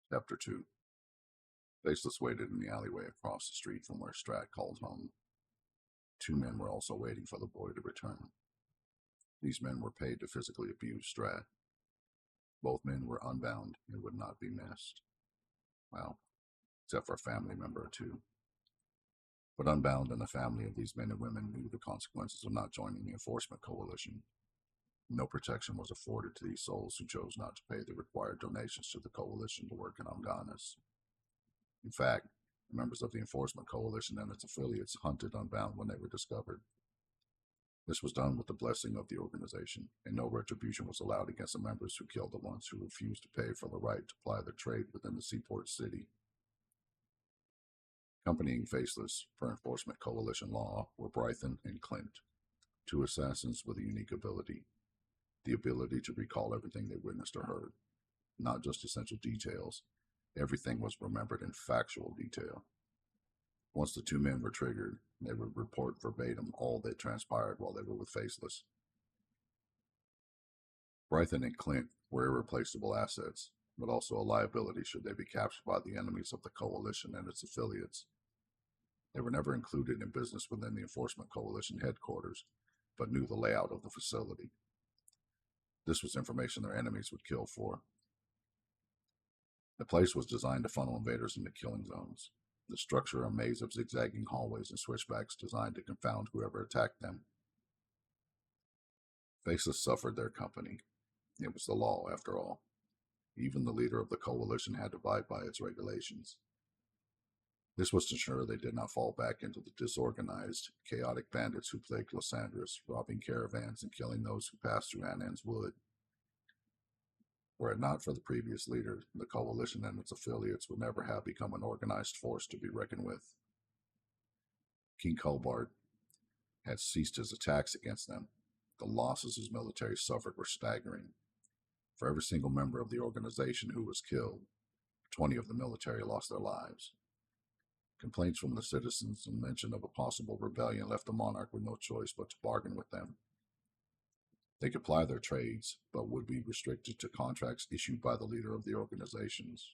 Chapter 2. Faceless waited in the alleyway across the street from where Strat called home. Two men were also waiting for the boy to return. These men were paid to physically abuse Strat. Both men were unbound and would not be missed. Well, except for a family member or two. But Unbound and the family of these men and women knew the consequences of not joining the enforcement coalition. No protection was afforded to these souls who chose not to pay the required donations to the coalition to work in Amganas. In fact, members of the enforcement coalition and its affiliates hunted Unbound when they were discovered. This was done with the blessing of the organization, and no retribution was allowed against the members who killed the ones who refused to pay for the right to ply their trade within the seaport city. Accompanying Faceless per enforcement coalition law were Brython and Clint, two assassins with a unique ability: the ability to recall everything they witnessed or heard, not just essential details. Everything was remembered in factual detail. Once the two men were triggered, they would report verbatim all that transpired while they were with Faceless. Brython and Clint were irreplaceable assets, but also a liability should they be captured by the enemies of the coalition and its affiliates. They were never included in business within the Enforcement Coalition headquarters, but knew the layout of the facility. This was information their enemies would kill for. The place was designed to funnel invaders into killing zones. The structure a maze of zigzagging hallways and switchbacks designed to confound whoever attacked them. Faceless suffered their company. It was the law, after all. Even the leader of the coalition had to abide by its regulations. This was to ensure they did not fall back into the disorganized, chaotic bandits who plagued Los Angeles, robbing caravans and killing those who passed through Anan's Wood. Were it not for the previous leader, the coalition and its affiliates would never have become an organized force to be reckoned with. King Colbart had ceased his attacks against them. The losses his military suffered were staggering. For every single member of the organization who was killed, 20 of the military lost their lives. Complaints from the citizens and mention of a possible rebellion left the monarch with no choice but to bargain with them. They could ply their trades, but would be restricted to contracts issued by the leader of the organizations.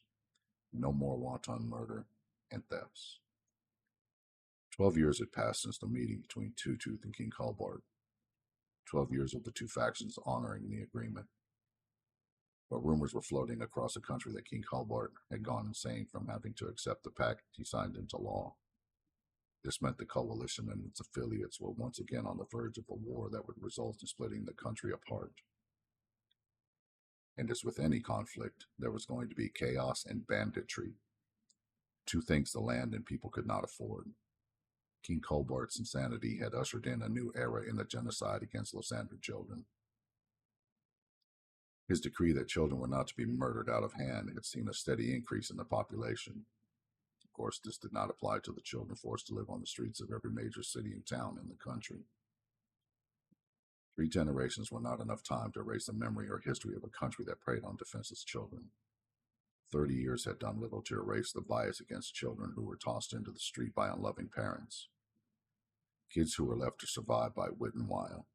No more wanton murder and thefts. 12 years had passed since the meeting between Two Tooth and King Colbart. 12 years of the two factions honoring the agreement. But rumors were floating across the country that King Colbart had gone insane from having to accept the pact he signed into law. This meant the coalition and its affiliates were once again on the verge of a war that would result in splitting the country apart. And as with any conflict, there was going to be chaos and banditry. Two things the land and people could not afford. King Colbart's insanity had ushered in a new era in the genocide against Lysandra children. His decree that children were not to be murdered out of hand had seen a steady increase in the population. Of course, this did not apply to the children forced to live on the streets of every major city and town in the country. 3 generations were not enough time to erase the memory or history of a country that preyed on defenseless children. 30 years had done little to erase the bias against children who were tossed into the street by unloving parents. Kids who were left to survive by wit and wile.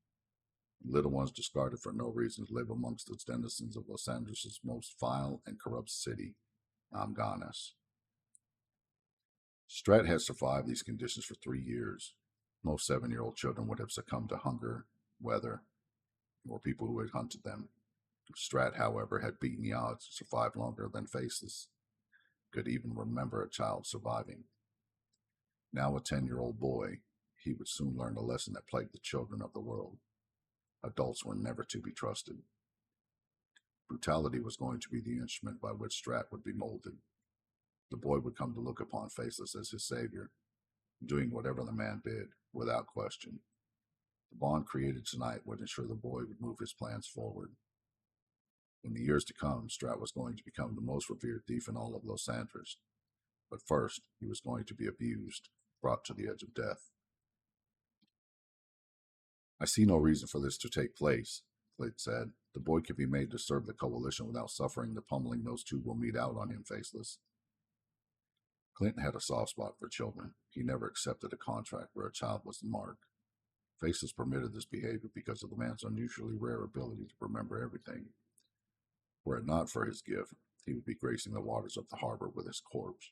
Little ones discarded for no reason to live amongst the denizens of Los Angeles' most vile and corrupt city, Amganas. Strat had survived these conditions for 3 years. Most 7-year-old children would have succumbed to hunger, weather, or people who had hunted them. Strat, however, had beaten the odds and survived longer than Faceless could even remember a child surviving. Now a 10-year-old boy, he would soon learn the lesson that plagued the children of the world. Adults were never to be trusted. Brutality was going to be the instrument by which Strat would be molded. The boy would come to look upon Faceless as his savior, doing whatever the man bid, without question. The bond created tonight would ensure the boy would move his plans forward. In the years to come, Strat was going to become the most revered thief in all of Los Angeles. But first, he was going to be abused, brought to the edge of death. I see no reason for this to take place, Clint said. The boy could be made to serve the coalition without suffering the pummeling those two will mete out on him, Faceless. Clint had a soft spot for children. He never accepted a contract where a child was the mark. Faceless permitted this behavior because of the man's unusually rare ability to remember everything. Were it not for his gift, he would be gracing the waters of the harbor with his corpse.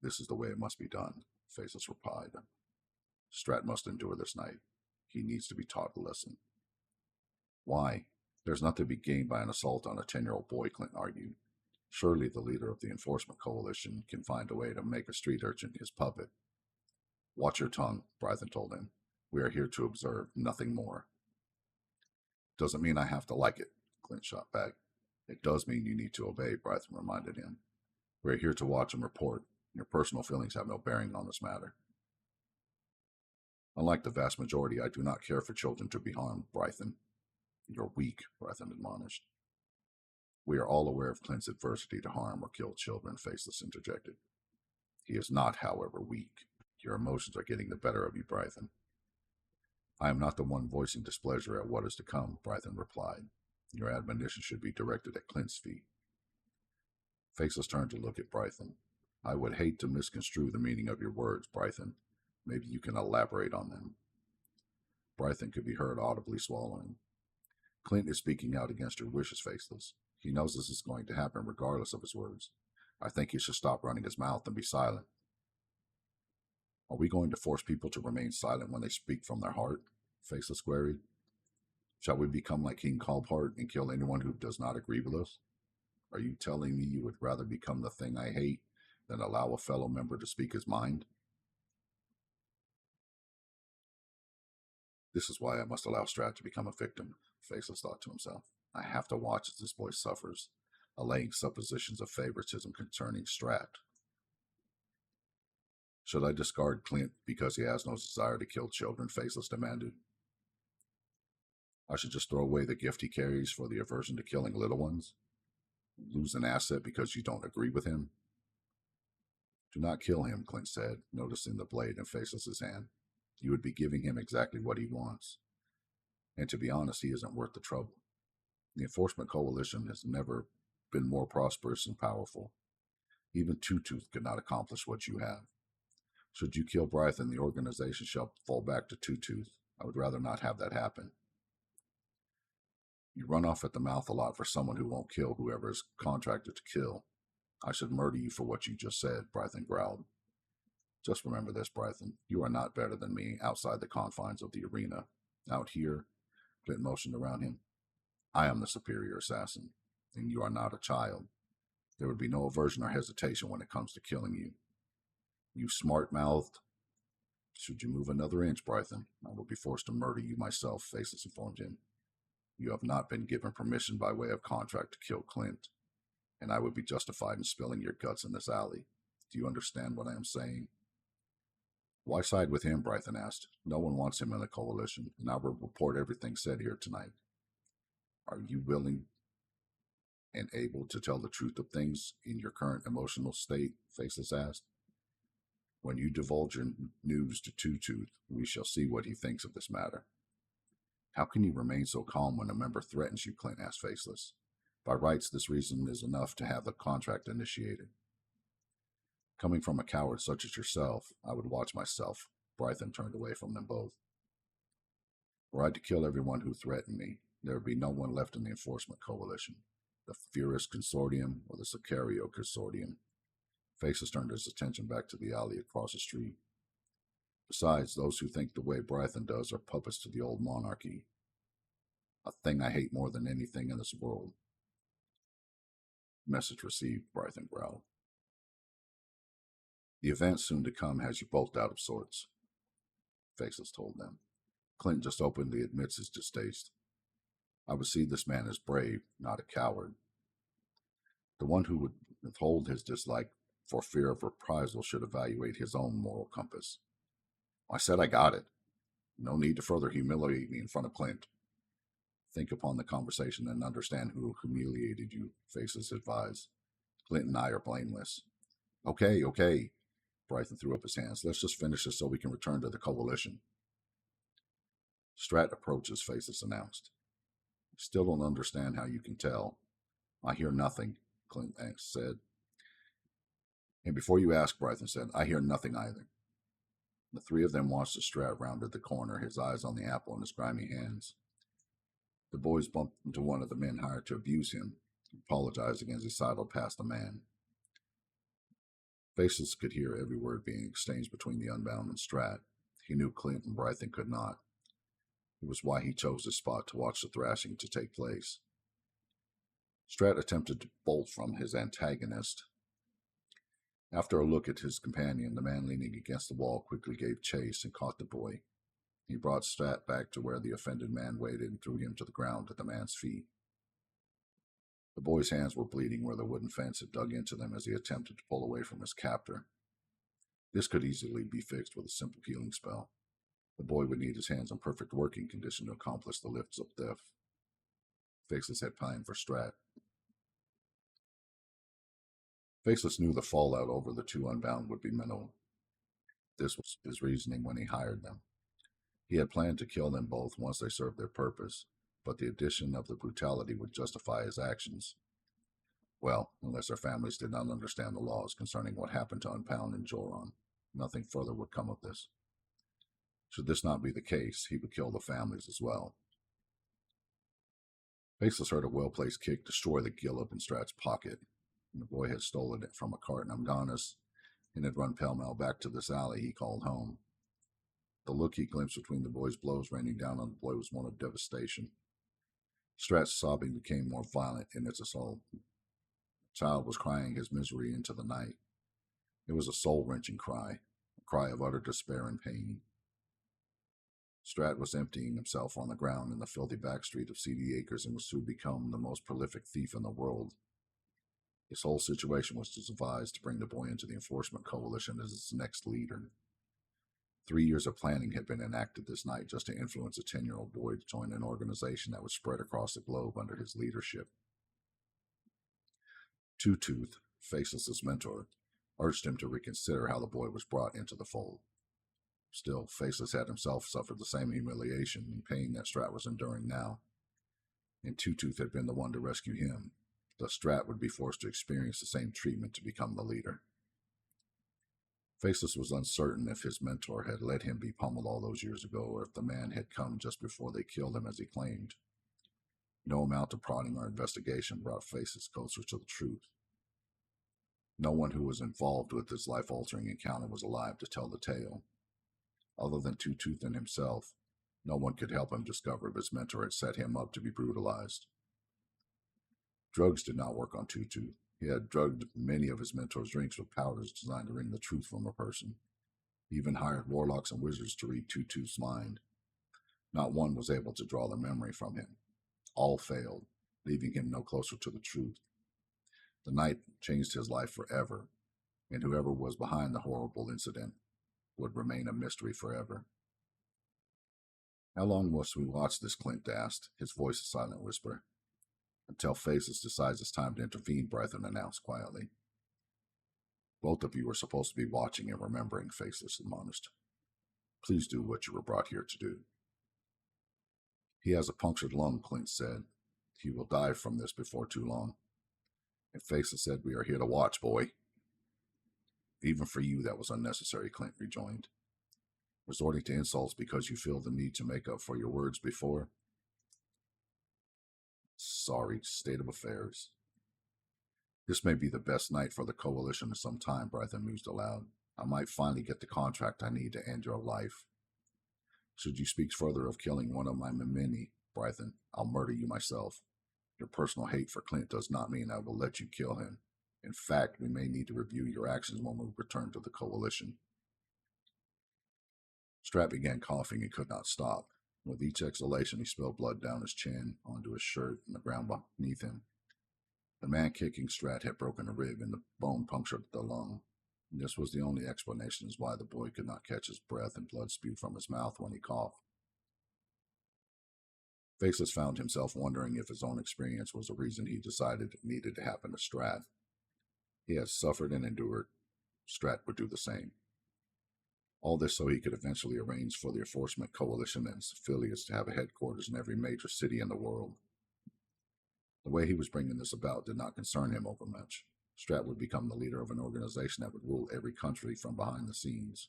This is the way it must be done, Faceless replied. Strat must endure this night. He needs to be taught a lesson. Why? There's nothing to be gained by an assault on a 10-year-old boy, Clint argued. Surely the leader of the enforcement coalition can find a way to make a street urchin his puppet. Watch your tongue, Bryson told him. We are here to observe, nothing more. Doesn't mean I have to like it, Clint shot back. It does mean you need to obey, Bryson reminded him. We are here to watch and report. Your personal feelings have no bearing on this matter. Unlike the vast majority, I do not care for children to be harmed, Bryson. You're weak, Bryson admonished. We are all aware of Clint's adversity to harm or kill children, Faceless interjected. He is not, however, weak. Your emotions are getting the better of you, Bryson. I am not the one voicing displeasure at what is to come, Bryson replied. Your admonition should be directed at Clint's feet. Faceless turned to look at Bryson. I would hate to misconstrue the meaning of your words, Bryson. Maybe you can elaborate on them. Bryson could be heard audibly swallowing. Clint is speaking out against your wishes, Faceless. He knows this is going to happen regardless of his words. I think he should stop running his mouth and be silent. Are we going to force people to remain silent when they speak from their heart? Faceless queried. Shall we become like King Colbart and kill anyone who does not agree with us? Are you telling me you would rather become the thing I hate than allow a fellow member to speak his mind? This is why I must allow Strat to become a victim, Faceless thought to himself. I have to watch as this boy suffers, allaying suppositions of favoritism concerning Strat. Should I discard Clint because he has no desire to kill children? Faceless demanded. I should just throw away the gift he carries for the aversion to killing little ones? Lose an asset because you don't agree with him? Do not kill him, Clint said, noticing the blade in Faceless's hand. You would be giving him exactly what he wants. And to be honest, he isn't worth the trouble. The Enforcement Coalition has never been more prosperous and powerful. Even Two-Tooth could not accomplish what you have. Should you kill Bryson, the organization shall fall back to Two-Tooth. I would rather not have that happen. You run off at the mouth a lot for someone who won't kill whoever is contracted to kill. I should murder you for what you just said, Bryson growled. Just remember this, Bryson. You are not better than me outside the confines of the arena. Out here, Clint motioned around him. I am the superior assassin, and you are not a child. There would be no aversion or hesitation when it comes to killing you. You smart-mouthed. Should you move another inch, Bryson, I will be forced to murder you myself, Faceless informed him. You have not been given permission by way of contract to kill Clint, and I would be justified in spilling your guts in this alley. Do you understand what I am saying? Why side with him, Bryson asked. No one wants him in the coalition, and I will report everything said here tonight. Are you willing and able to tell the truth of things in your current emotional state? Faceless asked. When you divulge your news to Two-Tooth, we shall see what he thinks of this matter. How can you remain so calm when a member threatens you? Clint asked Faceless. By rights, this reason is enough to have the contract initiated. Coming from a coward such as yourself, I would watch myself. Bryson turned away from them both. Were I to kill everyone who threatened me, there would be no one left in the Enforcement Coalition, the Furus Consortium or the Sicario Consortium. Faceless turned his attention back to the alley across the street. Besides, those who think the way Bryson does are puppets to the old monarchy, a thing I hate more than anything in this world. Message received, Bryson growled. The event soon to come has you both out of sorts, Faceless told them. Clint just openly admits his distaste. I would see this man as brave, not a coward. The one who would withhold his dislike for fear of reprisal should evaluate his own moral compass. I said I got it. No need to further humiliate me in front of Clint. Think upon the conversation and understand who humiliated you, Faceless advised. Clint and I are blameless. Okay, Bryson threw up his hands. Let's just finish this so we can return to the coalition. Strat approaches, Faceless announced. Still don't understand how you can tell. I hear nothing, Clint said. And before you ask, Bryson said, I hear nothing either. The three of them watched as Strat rounded the corner, his eyes on the apple in his grimy hands. The boys bumped into one of the men hired to abuse him. apologizing as he sidled past the man. Faceless could hear every word being exchanged between the Unbound and Strat. He knew Clint and Brython could not. It was why he chose this spot to watch the thrashing to take place. Strat attempted to bolt from his antagonist. After a look at his companion, the man leaning against the wall quickly gave chase and caught the boy. He brought Strat back to where the offended man waited and threw him to the ground at the man's feet. The boy's hands were bleeding where the wooden fence had dug into them as he attempted to pull away from his captor. This could easily be fixed with a simple healing spell. The boy would need his hands in perfect working condition to accomplish the lifts of death. Faceless had planned for Strat. Faceless knew the fallout over the two Unbound would be minimal. This was his reasoning when he hired them. He had planned to kill them both once they served their purpose, but the addition of the brutality would justify his actions. Well, unless their families did not understand the laws concerning what happened to Unbound and Joron, nothing further would come of this. Should this not be the case, he would kill the families as well. Faceless heard a well-placed kick destroy the gillip in Strat's pocket, and the boy had stolen it from a cart in Amganis and had run pell-mell back to this alley he called home. The look he glimpsed between the boy's blows raining down on the boy was one of devastation. Strat's sobbing became more violent in its assault. The child was crying his misery into the night. It was a soul-wrenching cry, a cry of utter despair and pain. Strat was emptying himself on the ground in the filthy back street of Seedy Acres and was soon become the most prolific thief in the world. This whole situation was devised to bring the boy into the Enforcement Coalition as its next leader. 3 years of planning had been enacted this night just to influence a 10-year-old boy to join an organization that would spread across the globe under his leadership. Two-Tooth, Faceless's mentor, urged him to reconsider how the boy was brought into the fold. Still, Faceless had himself suffered the same humiliation and pain that Strat was enduring now, and Two-Tooth had been the one to rescue him. Thus Strat would be forced to experience the same treatment to become the leader. Faceless was uncertain if his mentor had let him be pummeled all those years ago, or if the man had come just before they killed him as he claimed. No amount of prodding or investigation brought Faceless closer to the truth. No one who was involved with this life-altering encounter was alive to tell the tale. Other than Two-Tooth and himself, no one could help him discover if his mentor had set him up to be brutalized. Drugs did not work on Two-Tooth. He had drugged many of his mentor's drinks with powders designed to wring the truth from a person. He even hired warlocks and wizards to read Two-Tooth's mind. Not one was able to draw the memory from him. All failed, leaving him no closer to the truth. The night changed his life forever, and whoever was behind the horrible incident would remain a mystery forever. How long must we watch this? Clint asked, his voice a silent whisper. Until Faceless decides it's time to intervene, Brython announced quietly. Both of you are supposed to be watching and remembering, Faceless admonished. Please do what you were brought here to do. He has a punctured lung, Clint said. He will die from this before too long. And Faceless said, we are here to watch, boy. Even for you, that was unnecessary, Clint rejoined. Resorting to insults because you feel the need to make up for your words before? Sorry state of affairs. This may be the best night for the Coalition in some time, Brython mused aloud. I might finally get the contract I need to end your life. Should you speak further of killing one of my many, Brython, I'll murder you myself. Your personal hate for Clint does not mean I will let you kill him. In fact, we may need to review your actions when we return to the Coalition. Strat began coughing and could not stop. With each exhalation, he spilled blood down his chin, onto his shirt, and the ground beneath him. The man kicking Strat had broken a rib, and the bone punctured the lung. This was the only explanation as why the boy could not catch his breath and blood spewed from his mouth when he coughed. Faceless found himself wondering if his own experience was the reason he decided it needed to happen to Strat. He had suffered and endured. Strat would do the same. All this so he could eventually arrange for the Enforcement Coalition and its affiliates to have a headquarters in every major city in the world. The way he was bringing this about did not concern him overmuch. Strat would become the leader of an organization that would rule every country from behind the scenes.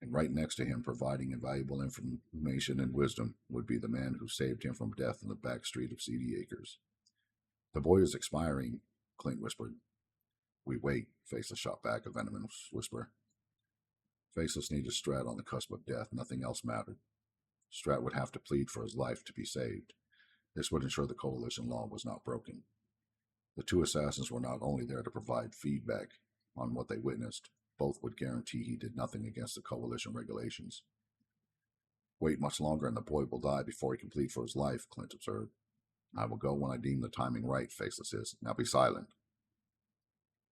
And right next to him, providing invaluable information and wisdom, would be the man who saved him from death in the back street of Seedy Acres. The boy is expiring, Clint whispered. We wait, Faceless shot back a venomous whisper. Faceless needed Strat on the cusp of death. Nothing else mattered. Strat would have to plead for his life to be saved. This would ensure the Coalition law was not broken. The two assassins were not only there to provide feedback on what they witnessed, both would guarantee he did nothing against the Coalition regulations. Wait much longer and the boy will die before he can plead for his life, Clint observed. I will go when I deem the timing right, Faceless is. Now be silent.